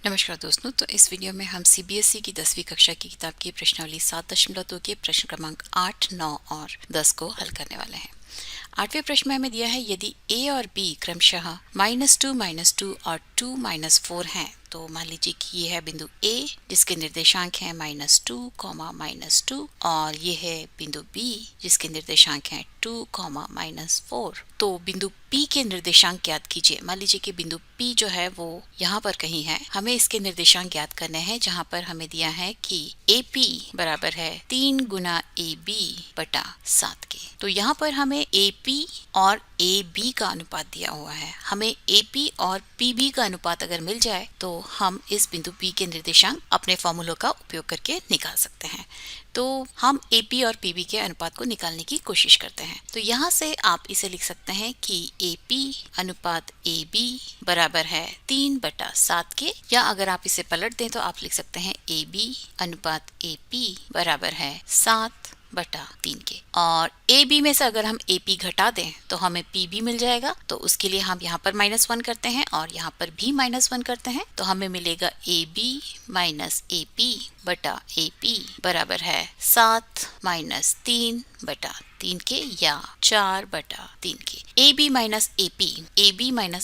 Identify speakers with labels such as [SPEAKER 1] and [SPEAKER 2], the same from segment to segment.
[SPEAKER 1] नमस्कार दोस्तों। तो इस वीडियो में हम सीबीएसई की 10वीं कक्षा की किताब की प्रश्नावली 7.2 के प्रश्न क्रमांक 8, 9 और 10 को हल करने वाले हैं। 8वें प्रश्न में हमें दिया है यदि a और b क्रमशः -2 और 2 4 हैं तो मान लीजिए कि ये है बिंदु A जिसके निर्देशांक हैं -2, -2 और ये है बिंदु B जिसके निर्देशांक हैं 2, -4। तो बिंदु P के निर्देशांक ज्ञात कीजिए। मान लीजिए कि बिंदु P जो है वो यहाँ पर कहीं है। हमें इसके निर्देशांक ज्ञात करने हैं जहाँ पर हमें दिया है कि AP बराबर है 3 गुना AB बटा 7 के। तो यहाँ पर हमें AP और AB का अनुपात दिया हुआ है। हमें AP और PB का अनुपात अगर मिल जाए तो हम इस बिंदु P के निर्देशांक अपने फॉर्मूलों का उपयोग करके निकाल सकते हैं। तो हम AP और PB के अनुपात को निकालने की कोशिश करते हैं। तो यहाँ से आप इसे लिख सकते हैं कि AP अनुपात AB बराबर है 3/7 के, या अगर आप इसे पलट दें तो आप लिख सकते हैं AB अनुपात AP बराबर है 7/3 के। और AB में से अगर हम AP घटा दें तो हमें PB मिल जाएगा। तो उसके लिए हम यहाँ पर -1 करते हैं और यहाँ पर भी -1 करते हैं तो हमें मिलेगा AB माइनस AP बटा AP बराबर है 7 - 3/3 के या 4/3 के। AB माइनस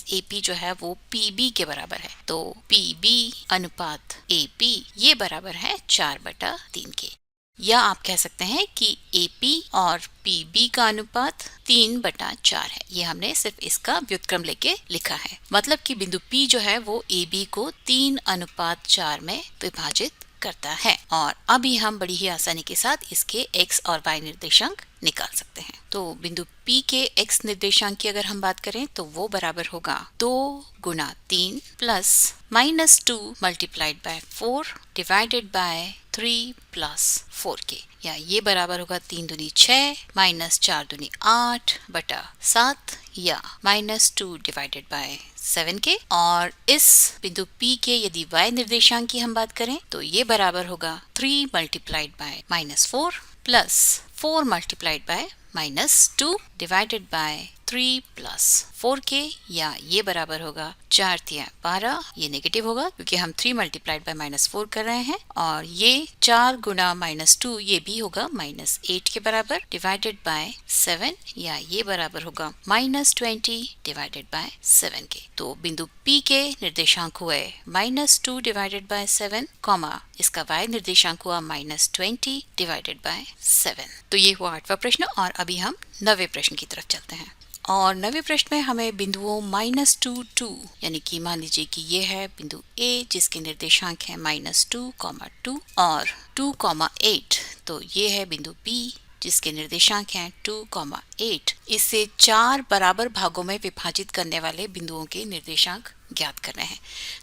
[SPEAKER 1] AP जो है वो PB के बराबर है। तो PB अनुपात AP ये बराबर है 4/3 के। या आप कह सकते हैं कि AP और PB का अनुपात 3/4 है। ये हमने सिर्फ इसका व्युत्क्रम लेके लिखा है। मतलब कि बिंदु P जो है वो AB को 3:4 में विभाजित करता है। और अभी हम बड़ी ही आसानी के साथ इसके x और y निर्देशांक निकाल सकते हैं। तो बिंदु P के x निर्देशांक की अगर हम बात करें तो वो बराबर होगा 2 गुना 3 plus -2 multiplied by 4 divided by 3 plus 4 के, या ये बराबर होगा 3 दूनी 6 -4 दूनी 8 बटा 7 या -2 डिवाइडेड बाय 7 के। और इस बिंदु P के यदि y निर्देशांक की हम बात करें तो ये बराबर होगा 3 multiplied by -4 plus 4 multiplied by -2 divided by 3 plus 4 के, या ये बराबर होगा 4 तिया 12। ये नेगेटिव होगा क्योंकि हम 3 मल्टीप्लाइड बाय -4 कर रहे हैं। और ये 4 गुना -2 ये भी होगा -8 के बराबर डिवाइडेड बाय 7, या ये बराबर होगा -20 डिवाइडेड बाय 7 के। तो बिंदु P के निर्देशांक हुए -2 डिवाइडेड बाय 7, इसका y निर्देशांक हुआ -20 डिवाइडेड बाय 7। तो ये हुआ 8वां प्रश्न। और अभी हम 9वें प्रश्न की तरफ चलते हैं। और 9वें प्रश्न में हमें बिंदुओं -2, 2 यानी कि मान लीजिए कि ये है बिंदु A जिसके निर्देशांक है -2, 2 और 2, 8। तो ये है बिंदु B जिसके निर्देशांक हैं 2, 8। इसे 4 बराबर भागों में विभाजित करने वाले बिंदुओं के निर्देशांक ज्ञात करने हैं।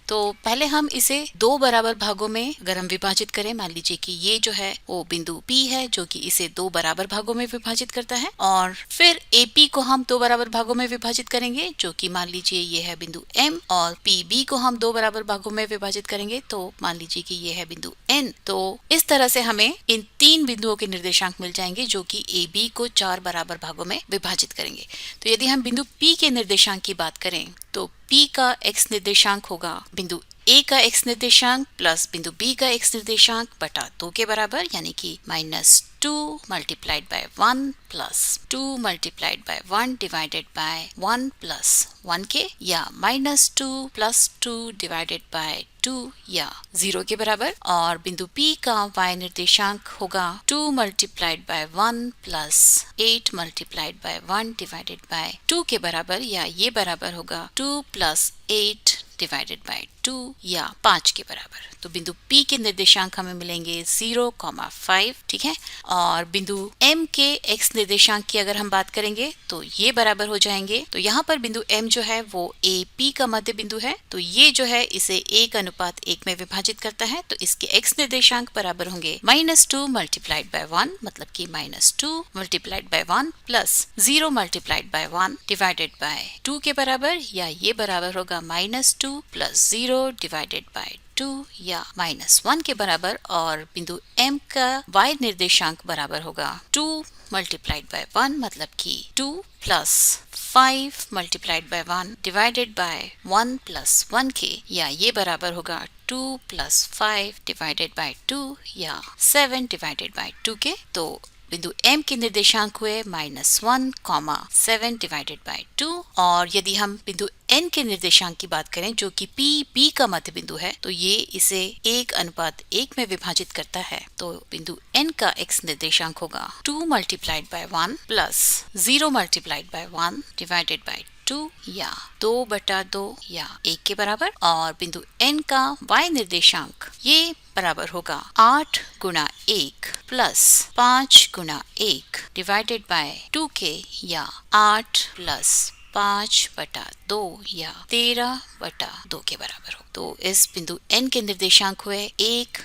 [SPEAKER 1] तो पहले हम इसे 2 बराबर भागों में अगर हम विभाजित करें, मान लीजिए कि ये जो है वो बिंदु P है जो कि इसे 2 बराबर भागों में विभाजित करता है। और फिर AP को हम 2 बराबर भागों में विभाजित करेंगे जो कि मान लीजिए ये है बिंदु M, और PB को हम 2 बराबर भागों में विभाजित करेंगे तो मान लीजिए कि ये है बिंदु N। तो इस तरह से हमें इन 3 बिंदुओं के निर्देशांक मिल जाएंगे जो कि AB को 4 बराबर भागों में विभाजित करेंगे। तो यदि हम बिंदु P के निर्देशांक की बात करें तो P का x निर्देशांक होगा बिंदु A का x निर्देशांक प्लस बिंदु B का x निर्देशांक बटा 2 के बराबर, यानी कि -2 multiplied by 1 plus 2 multiplied by 1 divided by 1 plus 1 के, या -2 प्लस 2 डिवाइडेड बाय 2 या 0 के बराबर। और बिंदु P का y निर्देशांक होगा 2 multiplied by 1 plus 8 multiplied by 1 divided by 2 के बराबर, या ये बराबर होगा 2 प्लस 8 डिवाइडेड बाय 2 या 5 के बराबर। तो बिंदु P के निर्देशांक हमें मिलेंगे 0, 5, ठीक है। और बिंदु M के x निर्देशांक की अगर हम बात करेंगे तो ये बराबर हो जाएंगे। तो यहाँ पर बिंदु M जो है वो AP का मध्य बिंदु है, तो ये जो है इसे 1:1 में विभाजित करता है। तो इसके x निर्देशांक बराबर होंगे -2 मल्टीप्लाइड बाय 1, मतलब कि -2 multiplied by 1 plus 0 multiplied by 1 divided by 2 के बराबर, या ये बराबर होगा -2 प्लस 0 डिवाइडेड बाय 2 या -1 के बराबर। और बिंदु M का y निर्देशांक बराबर होगा 2 मल्टीप्लाइड बाय 1, मतलब कि 2 plus 5 multiplied by 1 divided by 1 plus 1 के, या ये बराबर होगा 2 प्लस 5 डिवाइडेड बाय 2 या 7 डिवाइडेड बाय 2 के। तो बिंदु M के निर्देशांक हुए -1, 7 डिवाइडेड बाय 2। और यदि हम बिंदु N के निर्देशांक की बात करें जो कि P B का मध्य बिंदु है, तो ये इसे 1:1 में विभाजित करता है। तो बिंदु N का x निर्देशांक होगा 2 multiplied by 1 plus 0 multiplied by 1 divided by 2 या 2/2 या 1 के बराबर। और बिंदु N का y निर्देशांक ये बराबर होगा 8 गुणा 1 प्लस 5 गुणा 1 डिवाइडेड बाय 2 के या 8 प्लस 5/2 या 13/2 के बराबर हो। तो इस बिंदु N के निर्देशांक हुए 1,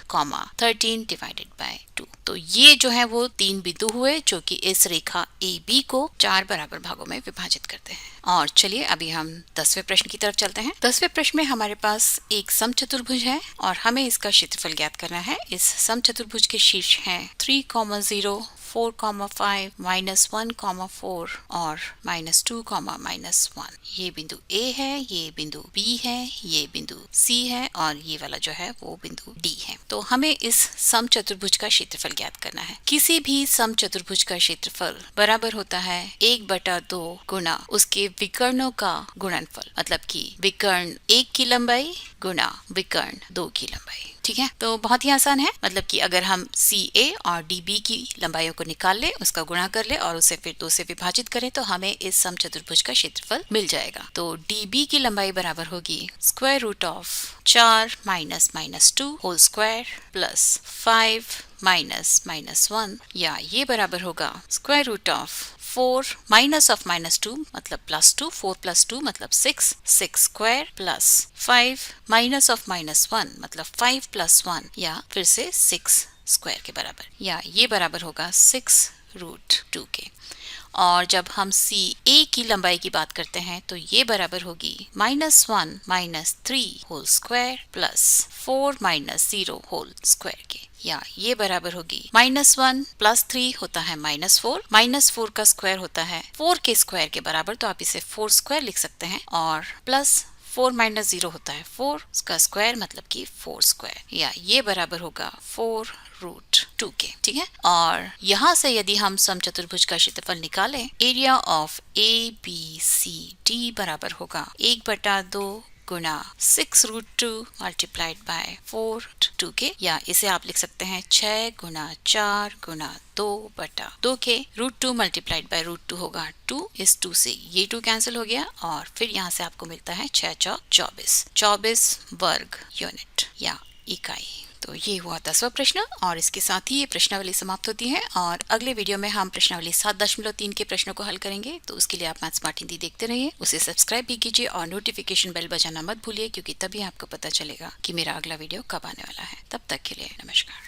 [SPEAKER 1] 13 डिवाइडेड बाय 2। तो ये जो है वो 3 बिंदु हुए जो कि इस रेखा AB को 4 बराबर भागों में विभाजित करते हैं। और चलिए अभी हम 10वें प्रश्न की तरफ चलते हैं। 10वें प्रश्न में हमारे पास एक समचतुर्भुज है और हमें इसका क्षेत्रफल ज्ञात करना है। इस समचतुर्भुज के शीर्ष हैं 3, 0, 4, 5, -1, 4 और -2, -1। ये बिंदु A है, ये बिंदु B है, ये बिंदु C है और ये वाला जो है वो बिंदु D है। तो हमें इस समचतुर्भुज का क्षेत्रफल ज्ञात करना है। किसी भी समचतुर्भुज का क्षेत्रफल बराबर होता है 1/2 गुना उसके विकर्णों का गुणनफल, मतलब कि विकर्ण 1 की लंबाई गुना विकर्ण 2 की लंबाई। ठीक है, तो बहुत ही आसान है। मतलब कि अगर हम CA और DB की लंबाइयों को निकाल ले, उसका गुणा कर ले और उसे फिर 2 से विभाजित करें तो हमें इस समचतुर्भुज का क्षेत्रफल मिल जाएगा। तो DB की लंबाई बराबर होगी square root of 4 -2 whole square plus 5 -1 या ये बराबर होगा square root of 4 minus of -2 मतलब +2, 4 + 2 मतलब 6 स्क्वायर प्लस 5 माइनस ऑफ -1 मतलब 5 + 1 या फिर से 6 स्क्वायर के बराबर, या ये बराबर होगा 6√2 के। और जब हम CA की लंबाई की बात करते हैं तो ये बराबर होगी -1 -3 whole square plus 4 -0 whole square के, या ये बराबर होगी -1 + 3 होता है -4, -4 का स्क्वायर होता है 4 के स्क्वायर के बराबर, तो आप इसे 4 स्क्वायर लिख सकते हैं। और प्लस 4 -0 होता है 4 का स्क्वायर मतलब कि 4 स्क्वायर, या ये बराबर होगा 4√2 के। ठीक है, और यहाँ से यदि हम समचतुर्भुज का क्षेत्रफल निकालें, एरिया ऑफ ABCD बराबर होगा 1/2 गुना 6√2 मल्टीप्लाइड बाय 4/2 के, या इसे आप लिख सकते हैं 6 गुना 4 गुना 2/2 के। √2 मल्टीप्लाइड बाय √2 होगा 2, इस 2 से ये 2 कैंसिल हो गया और फिर यहाँ से आपको मिलता है 6 चौक 24 वर्ग यूनिट या इकाई। तो ये हुआ 10वां प्रश्न और इसके साथ ही ये प्रश्नावली समाप्त होती है। और अगले वीडियो में हम प्रश्नावली 7.3 के प्रश्नों को हल करेंगे। तो उसके लिए आप मैथ्स स्मार्ट हिंदी देखते रहिए, उसे सब्सक्राइब भी कीजिए और नोटिफिकेशन बेल बजाना मत भूलिए, क्योंकि तभी आपको पता चलेगा कि मेरा अगला वीडियो कब आने वाला है। तब तक के लिए नमस्कार।